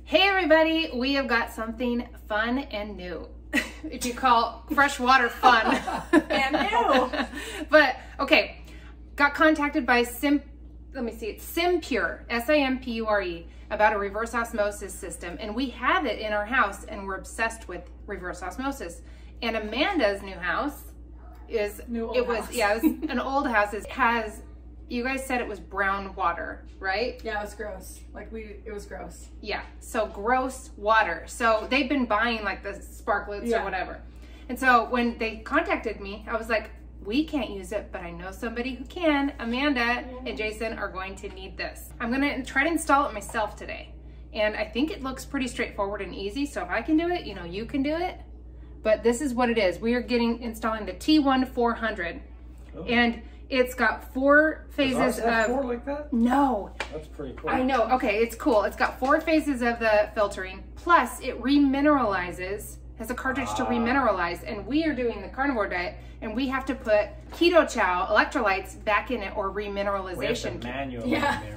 Hey everybody, we have got something fun and new. If you call fresh water fun. And new. But okay, got contacted by SimPure, S-I-M-P-U-R-E, about a reverse osmosis system. And we have it in our house and we're obsessed with reverse osmosis. And Amanda's new house is, it was an old house. It has, you guys said it was brown water, right? Yeah, it was gross. It was gross. Yeah, so gross water. So they've been buying like the sparklets or whatever. And so when they contacted me, I was like, we can't use it, but I know somebody who can. Amanda and Jason are going to need this. I'm gonna try to install it myself today. And I think it looks pretty straightforward and easy. So if I can do it, you know, you can do it. But this is what it is. We are installing the T1400. Oh. And it's got 4 phases of... 4 like that? No. That's pretty cool. I know. Okay, it's cool. It's got 4 phases of the filtering. Plus, it remineralizes, has a cartridge to remineralize. And we are doing the carnivore diet, and we have to put keto chow electrolytes back in it, or remineralization.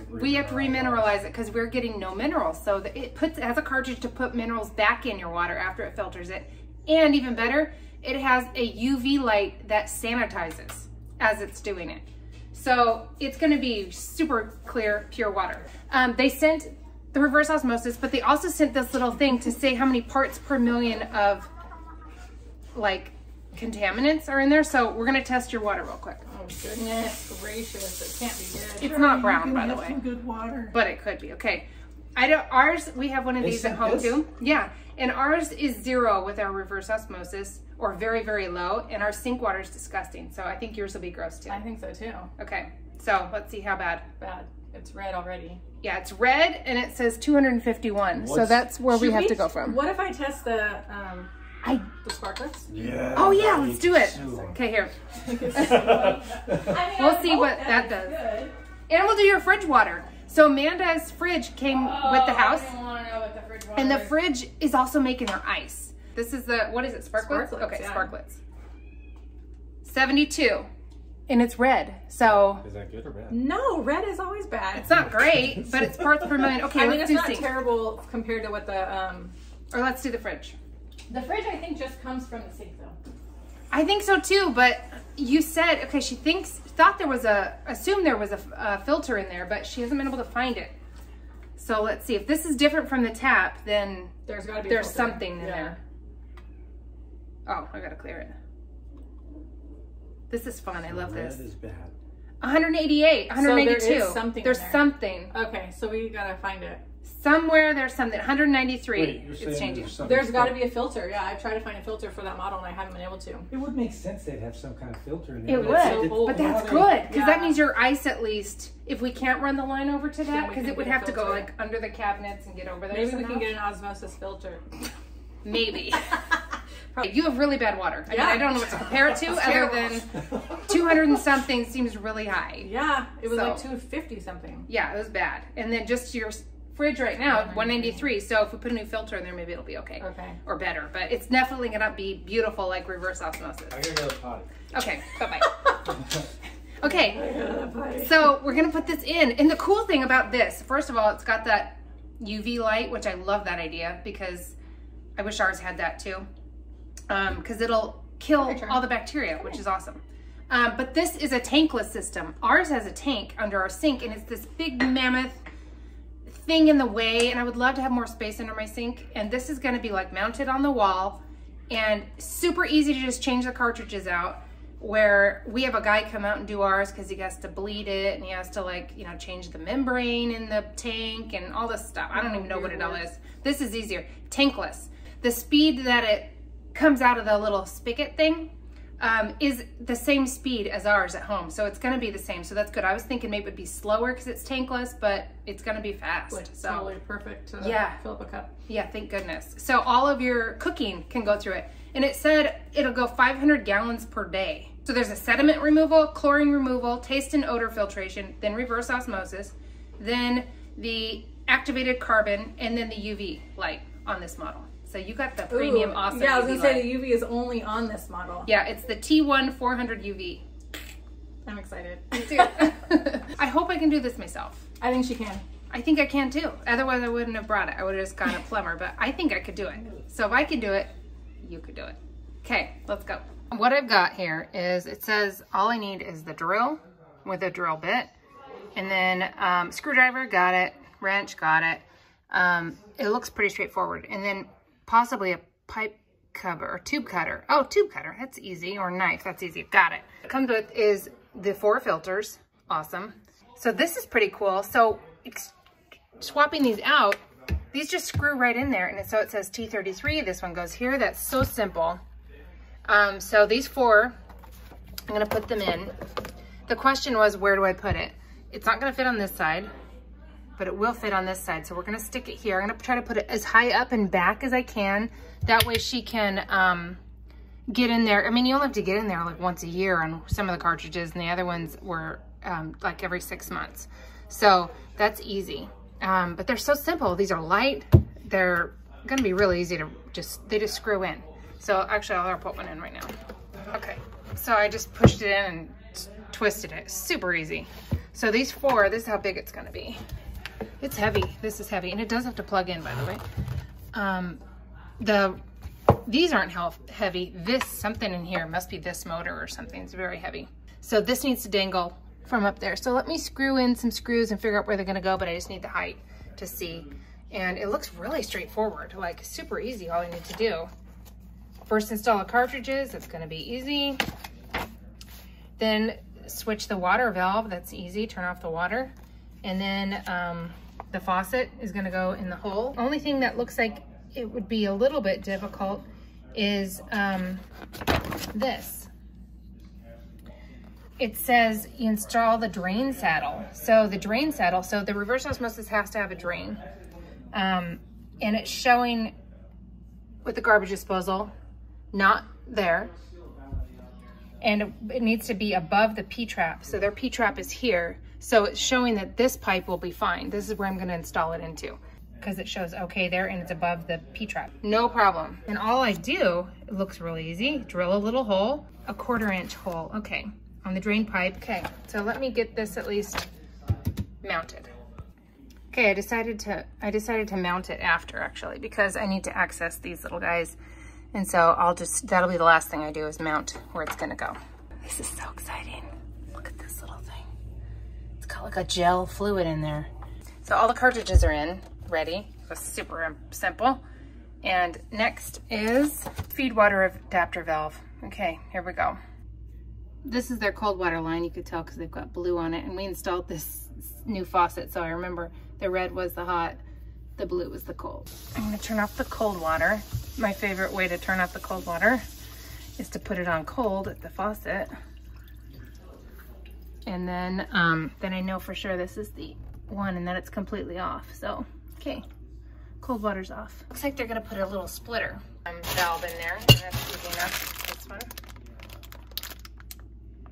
We have to remineralize it because we're getting no minerals. So it has a cartridge to put minerals back in your water after it filters it. And even better, it has a UV light that sanitizes as it's doing it. So it's gonna be super clear, pure water. They sent the reverse osmosis, but they also sent this little thing to say how many parts per million of like contaminants are in there. So we're gonna test your water real quick. Oh goodness gracious, it can't be good. It's not brown, by the way. Some good water. But it could be, okay. Ours, we have one of these at home too. Yeah, and ours is 0 with our reverse osmosis, or very, very low, and our sink water is disgusting. So I think yours will be gross too. I think so too. Okay, so let's see how bad. Bad. It's red already. Yeah, it's red, and it says 251. So that's where we have to go from. What if I test the sparklets? Yeah. Oh yeah, let's do it. Okay, here. We'll see what that does. Good. And we'll do your fridge water. So Amanda's fridge came with the house. I didn't want to know what the fridge water And the is. fridge is also making her ice. This is the, what is it, sparklets? Sparklets, okay, yeah. sparklets. 72. And it's red, so. Is that good or bad? No, red is always bad. It's not great, but it's parts per million. Okay, I mean, let's it's do not sink. terrible compared to what the... Or let's do the fridge. The fridge, I think, just comes from the sink, though. I think so too, but you said, okay, she thought there was assumed there was a filter in there, but she hasn't been able to find it. So let's see, if this is different from the tap, then there's got to be there's something in there. Oh, I gotta clear it. This is fun, I love this. Red is bad. 188, 192. So there is something there's in there. something. Okay, so we gotta find it. Somewhere there's something. 193. Wait, you're it's changing. There's got to be a filter. Yeah, I've tried to find a filter for that model and I haven't been able to. It would make sense they'd have some kind of filter in there. It would, but that's good because that Yeah. means your ice, at least, if we can't run the line over to that, Then we because can it would get a have to go filter. like under the cabinets and get over there. Maybe we somehow. can get an osmosis filter. Maybe. You have really bad water. I mean, I don't know what to compare it to other terrible. than 200 and something seems really high. Yeah, it was So- like 250 something. Yeah, it was bad. And then just your fridge right now, 193. So if we put a new filter in there, maybe it'll be okay. Okay. Or better. But it's definitely gonna be beautiful like reverse osmosis. I gotta go to the potty. Okay, bye-bye. Okay, so we're gonna put this in. And the cool thing about this, first of all, it's got that UV light, which I love that idea because I wish ours had that too. Because it'll kill all the bacteria, which is awesome. But this is a tankless system. Ours has a tank under our sink, and it's this big mammoth thing in the way, and I would love to have more space under my sink. And this is gonna be like mounted on the wall and super easy to just change the cartridges out, where we have a guy come out and do ours because he has to bleed it and he has to, like, you know, change the membrane in the tank and all this stuff. I don't even know what it all is. This is easier. Tankless. The speed that it comes out of the little spigot thing is the same speed as ours at home. So it's gonna be the same, so that's good. I was thinking maybe it'd be slower because it's tankless, but it's gonna be fast. Like, so totally perfect to fill up a cup. Yeah, thank goodness. So all of your cooking can go through it. And it said it'll go 500 gallons per day. So there's a sediment removal, chlorine removal, taste and odor filtration, then reverse osmosis, then the activated carbon, and then the UV light on this model. So you got the premium awesome Yeah, I was UV gonna say light. the UV is only on this model. Yeah, it's the T1400 UV. I'm excited. I hope I can do this myself. I think she can. I think I can too. Otherwise I wouldn't have brought it. I would have just gotten a plumber, but I think I could do it. So if I can do it, you could do it. Okay, let's go. What I've got here is, it says all I need is the drill with a drill bit, and then screwdriver, got it, wrench, got it. It looks pretty straightforward. And then possibly a pipe cover or tube cutter. Oh, tube cutter, that's easy, or knife, that's easy, got it. What it comes with is the 4 filters, awesome. So this is pretty cool. So swapping these out, these just screw right in there, and so it says T33, this one goes here, that's so simple. So these 4, I'm gonna put them in. The question was, where do I put it? It's not gonna fit on this side, but it will fit on this side. So we're gonna stick it here. I'm gonna try to put it as high up and back as I can. That way she can get in there. I mean, you only have to get in there like once a year on some of the cartridges, and the other ones were like every 6 months. So that's easy. But they're so simple. These are light. They're gonna be really easy to they just screw in. So actually I'll put one in right now. Okay, so I just pushed it in and twisted it. Super easy. So these 4, this is how big it's gonna be. It's heavy, this is heavy, and it does have to plug in, by the way. These aren't heavy. This, something in here, must be this motor or something, it's very heavy. So this needs to dangle from up there. So let me screw in some screws and figure out where they're gonna go, but I just need the height to see. And it looks really straightforward, like super easy, all I need to do. First install the cartridges, it's gonna be easy. Then switch the water valve, that's easy, turn off the water. And then the faucet is gonna go in the hole. Only thing that looks like it would be a little bit difficult is this. It says you install the drain saddle. So the drain saddle, so the reverse osmosis has to have a drain. And it's showing with the garbage disposal, not there. And it needs to be above the P-trap. So their P-trap is here. So it's showing that this pipe will be fine. This is where I'm gonna install it into, because it shows okay there and it's above the P-trap. No problem. And all I do, it looks really easy, drill a little hole, a 1/4 inch hole, okay, on the drain pipe. Okay, so let me get this at least mounted. Okay, I decided to mount it after, actually, because I need to access these little guys. And so that'll be the last thing I do, is mount where it's gonna go. This is so exciting. Look at this little thing. It's got like a gel fluid in there. So all the cartridges are in, ready. It's super simple. And next is feed water adapter valve. Okay, here we go. This is their cold water line. You could tell because they've got blue on it. And we installed this new faucet, so I remember the red was the hot, the blue was the cold. I'm gonna turn off the cold water. My favorite way to turn off the cold water is to put it on cold at the faucet. And then I know for sure this is the one, and then it's completely off. So, okay, cold water's off. Looks like they're gonna put a little splitter valve in there, and that's easy enough, this one.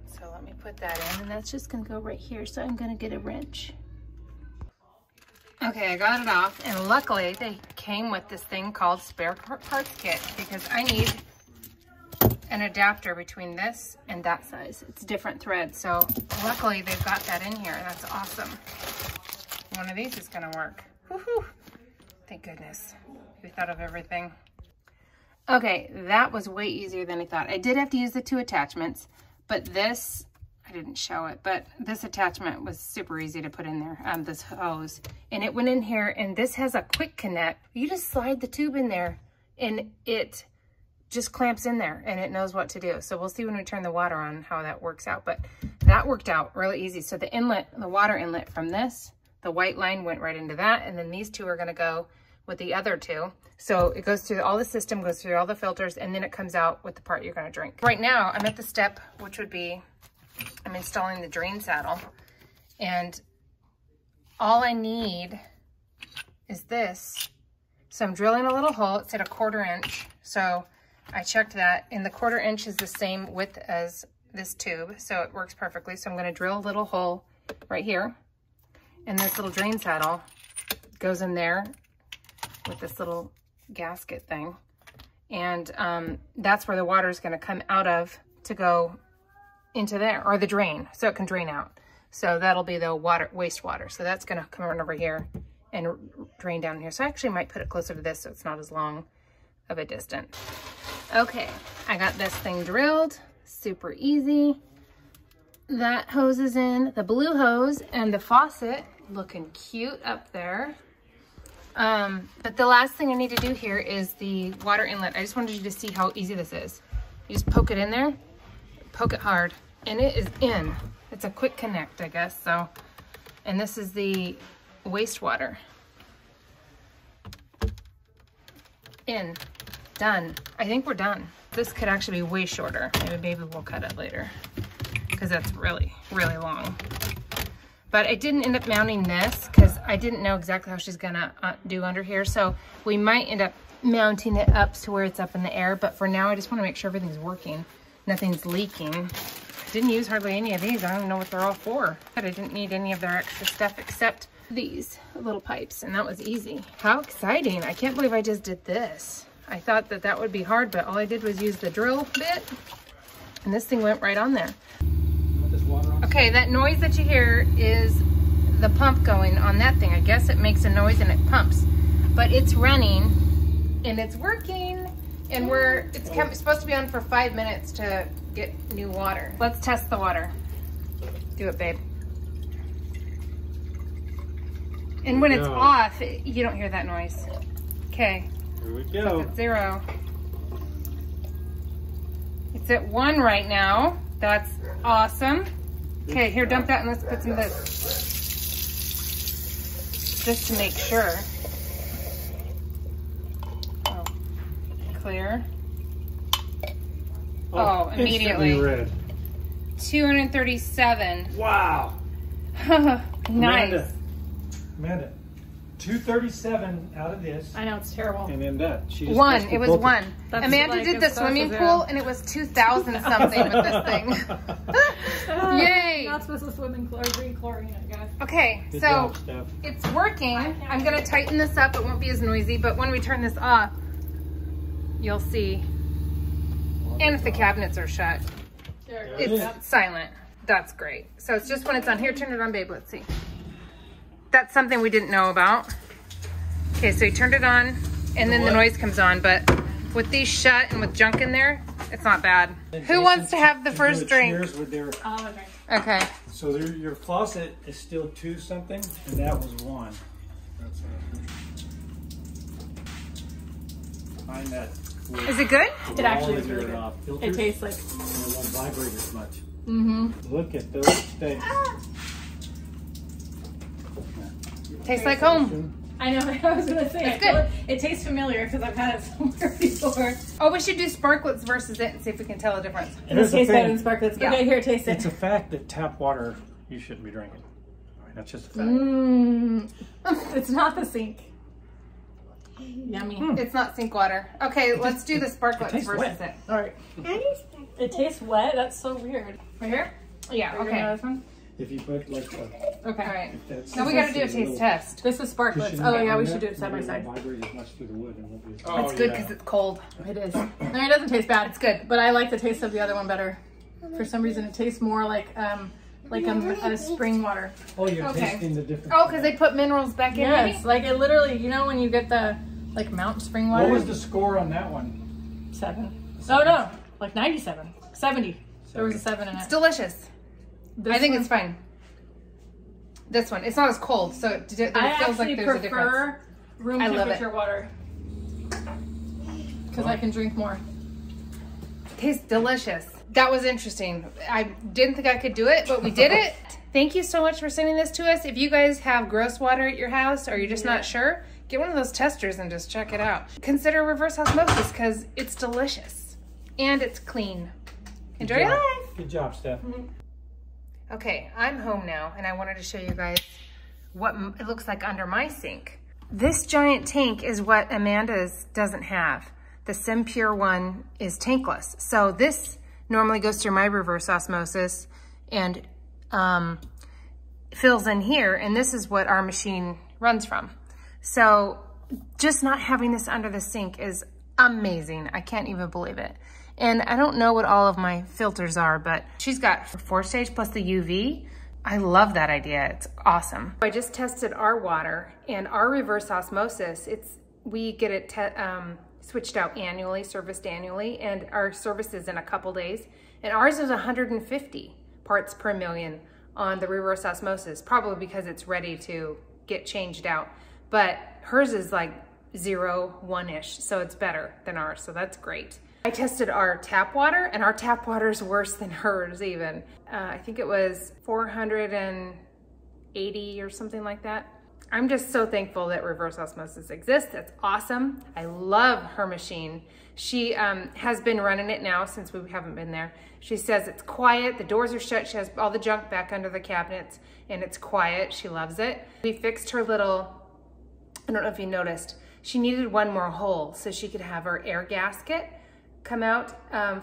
So let me put that in, and that's just gonna go right here. So I'm gonna get a wrench. Okay, I got it off, and luckily they came with this thing called spare parts kit, because I need an adapter between this and that size. It's different threads, so luckily they've got that in here. That's awesome. One of these is gonna work. Woohoo! Thank goodness. We thought of everything. Okay, that was way easier than I thought. I did have to use the 2 attachments, but this, I didn't show it, but this attachment was super easy to put in there, this hose. And it went in here, and this has a quick connect. You just slide the tube in there, and it just clamps in there, and it knows what to do. So we'll see when we turn the water on how that works out, but that worked out really easy. So the inlet, the water inlet from this, the white line went right into that, and then these 2 are gonna go with the other 2. So it goes through all the system, goes through all the filters, and then it comes out with the part you're gonna drink. Right now, I'm at the step, which would be, I'm installing the drain saddle, and all I need is this. So I'm drilling a little hole. It said a 1/4 inch. So I checked that, and the 1/4 inch is the same width as this tube, so it works perfectly. So I'm gonna drill a little hole right here, and this little drain saddle goes in there with this little gasket thing. And that's where the water is gonna come out of to go into there, or the drain, so it can drain out. So that'll be the wastewater. So that's gonna come over here and drain down here. So I actually might put it closer to this so it's not as long of a distance. Okay, I got this thing drilled, super easy. That hose is in, the blue hose, and the faucet looking cute up there. But the last thing I need to do here is the water inlet. I just wanted you to see how easy this is. You just poke it in there, poke it hard, and it is in. It's a quick connect, I guess, so. And this is the wastewater. In, done. I think we're done. This could actually be way shorter. Maybe we'll cut it later because that's really, really long. But I didn't end up mounting this because I didn't know exactly how she's gonna do under here. So we might end up mounting it up to where it's up in the air. But for now, I just wanna make sure everything's working. Nothing's leaking. I didn't use hardly any of these. I don't even know what they're all for. But I didn't need any of their extra stuff except these little pipes, and that was easy. How exciting. I can't believe I just did this. I thought that that would be hard, but all I did was use the drill bit, and this thing went right on there. Okay, that noise that you hear is the pump going on that thing. I guess it makes a noise and it pumps, but it's running and it's working, and it's supposed to be on for 5 minutes to get new water. Let's test the water. Do it, babe. And when it's off, you don't hear that noise. Okay. Here we go. It's at 0. It's at 1 right now. That's awesome. Okay, here, dump that and let's put some of this. Just to make sure. Oh, clear. Oh, immediately. Red. 237. Wow. Nice. Amanda, 237 out of this. I know, it's terrible. And then that. It was 1. That's Amanda like did the swimming pool and it was 2,000 something with this thing. Yay! Not supposed to swim in green chlorine, I guess. Okay, Good so job, Steph. it's working. I'm gonna tighten this up. It won't be as noisy, but when we turn this off, you'll see. And if the cabinets are shut, it's silent. That's great. So it's just when it's on. Here, turn it on, babe. Let's see. That's something we didn't know about. Okay, so he turned it on, and then the noise comes on, but with these shut and with junk in there, it's not bad. Who wants to have the first drink? Okay. So your faucet is still 2 something, and that was 1. That's find that. Is it good? It actually is really good. It tastes like. And it won't vibrate as much. Mm-hmm. Look at those steaks. Tastes like home. I know, I was going to say, It's good. It tastes familiar because I've had it somewhere before. Oh, we should do sparklets versus it and see if we can tell a difference. It tastes better than sparklets. Yeah. Okay, here, taste it. It's a fact that tap water you shouldn't be drinking. I mean, that's just a fact. It's not the sink. Yummy. It's not sink water. Okay, let's do the sparklets versus it. All right. It tastes wet? That's so weird. Right here? Yeah, okay. This one? If you put like Okay. All right. Now we got to do a taste test. This is sparklets. Oh, yeah, we should do it side by side. Vibrate as much through the wood and won't be as It's good because it's cold. It is. No, it doesn't taste bad. It's good. But I like the taste of the other one better. For some reason, it tastes more like a spring water. Oh, you're tasting the difference. Oh, because they put minerals back in it? Yes, like it literally, you know when you get the, like mountain spring water? What was the score on that one? 7. Oh, no, like 97. 70. There was a 7 in it. It's delicious. I think it's fine. This one, it's not as cold, so it feels like there's a difference. I prefer room temperature water. Because I can drink more. Tastes delicious. That was interesting. I didn't think I could do it, but we did it. Thank you so much for sending this to us. If you guys have gross water at your house or you're just not sure, get one of those testers and just check it out. Consider reverse osmosis because it's delicious and it's clean. Enjoy your life. Good job, Steph. Okay, I'm home now and I wanted to show you guys what it looks like under my sink. This giant tank is what Amanda's doesn't have. The SimPure one is tankless. So this normally goes through my reverse osmosis and fills in here, and this is what our machine runs from. So just not having this under the sink is amazing. I can't even believe it. And I don't know what all of my filters are, but she's got 4-stage plus the UV, I love that idea. It's awesome. I just tested our water and our reverse osmosis. We get it switched out annually, serviced annually, and our service is in a couple days. And ours is 150 parts per million on the reverse osmosis, probably because it's ready to get changed out. But hers is like 0, 1-ish, so it's better than ours, so that's great. I tested our tap water, and our tap water is worse than hers even. I think it was 480 or something like that. I'm just so thankful that reverse osmosis exists. That's awesome. I love her machine. She has been running it now since we haven't been there. She says it's quiet, the doors are shut, she has all the junk back under the cabinets, and it's quiet. She loves it. We fixed her little, I don't know if you noticed, she needed one more hole so she could have her air gasket come out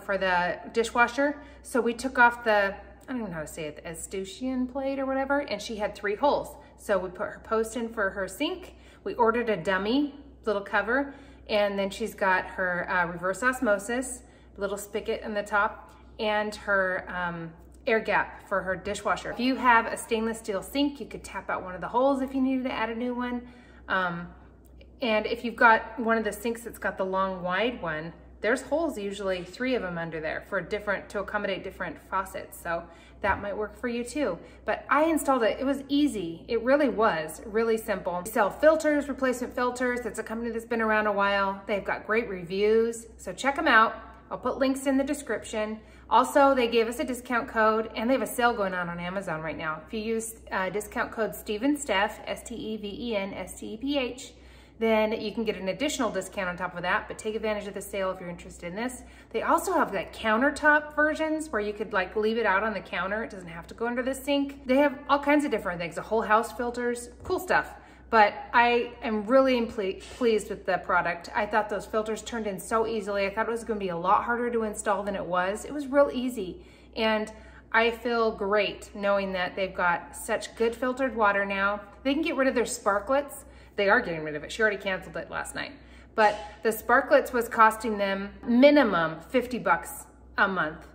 for the dishwasher. So we took off the, I don't know how to say it, the escutcheon plate or whatever, and she had 3 holes. So we put her post in for her sink. We ordered a dummy little cover, and then she's got her reverse osmosis, little spigot in the top, and her air gap for her dishwasher. If you have a stainless steel sink, you could tap out one of the holes if you needed to add a new one. And if you've got one of the sinks that's got the long wide one, there's holes, usually 3 of them under there for to accommodate different faucets. So that might work for you too. But I installed it, it was easy. It really was really simple. They sell filters, replacement filters. It's a company that's been around a while. They've got great reviews, so check them out. I'll put links in the description. Also, they gave us a discount code, and they have a sale going on Amazon right now. If you use discount code StevenSteph, StevenSteph, then you can get an additional discount on top of that, but take advantage of the sale if you're interested in this. They also have like countertop versions where you could like leave it out on the counter. It doesn't have to go under the sink. They have all kinds of different things, a whole house filters, cool stuff. But I am really pleased with the product. I thought those filters turned in so easily. I thought it was gonna be a lot harder to install than it was. It was real easy. And I feel great knowing that they've got such good filtered water now. They can get rid of their sparklets. They are getting rid of it. She already canceled it last night. But the sparklets was costing them minimum 50 bucks a month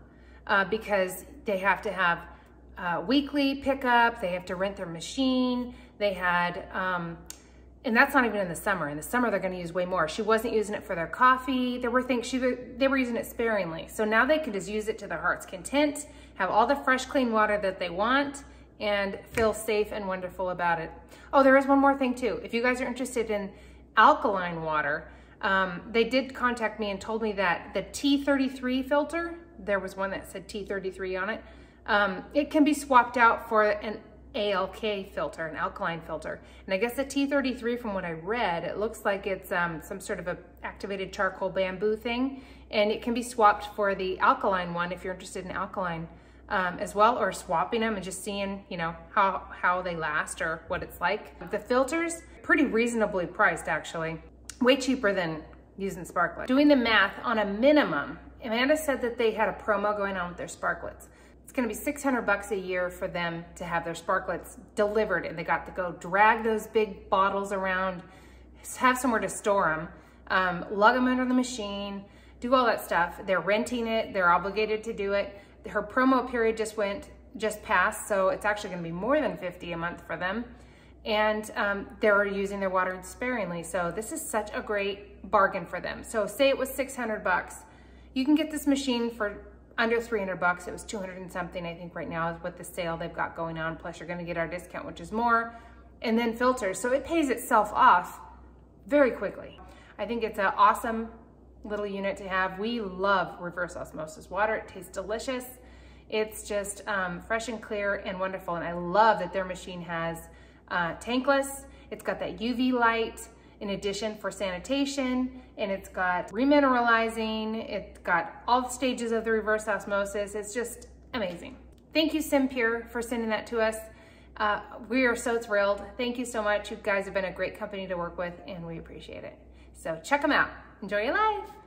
because they have to have weekly pickup. They have to rent their machine. They had, and that's not even in the summer. In the summer, they're gonna use way more. She wasn't using it for their coffee. There were things, they were using it sparingly. So now they can just use it to their heart's content, have all the fresh, clean water that they want, and feel safe and wonderful about it. Oh, there is one more thing too. If you guys are interested in alkaline water, they did contact me and told me that the T33 filter, there was one that said T33 on it, it can be swapped out for an ALK filter, an alkaline filter. And I guess the T33, from what I read, it looks like it's some sort of a activated charcoal bamboo thing, and it can be swapped for the alkaline one if you're interested in alkaline as well, or swapping them and just seeing, you know, how they last or what it's like. The filters, pretty reasonably priced actually, way cheaper than using sparklets. Doing the math on a minimum, Amanda said that they had a promo going on with their sparklets. It's gonna be 600 bucks a year for them to have their sparklets delivered, and they got to go drag those big bottles around, have somewhere to store them, lug them under the machine, do all that stuff. They're renting it, they're obligated to do it. Her promo period just passed, so it's actually gonna be more than 50 a month for them. And they're using their water sparingly. So this is such a great bargain for them. So say it was 600 bucks. You can get this machine for under 300 bucks. It was 200 and something, I think right now is what the sale they've got going on. Plus you're gonna get our discount, which is more, and then filters. So it pays itself off very quickly. I think it's an awesome little unit to have. We love reverse osmosis water. It tastes delicious. It's just fresh and clear and wonderful. And I love that their machine has Tankless. It's got that UV light in addition for sanitation, and it's got remineralizing. It's got all the stages of the reverse osmosis. It's just amazing. Thank you, SimPure, for sending that to us. We are so thrilled. Thank you so much. You guys have been a great company to work with, and we appreciate it. So check them out. Enjoy your life.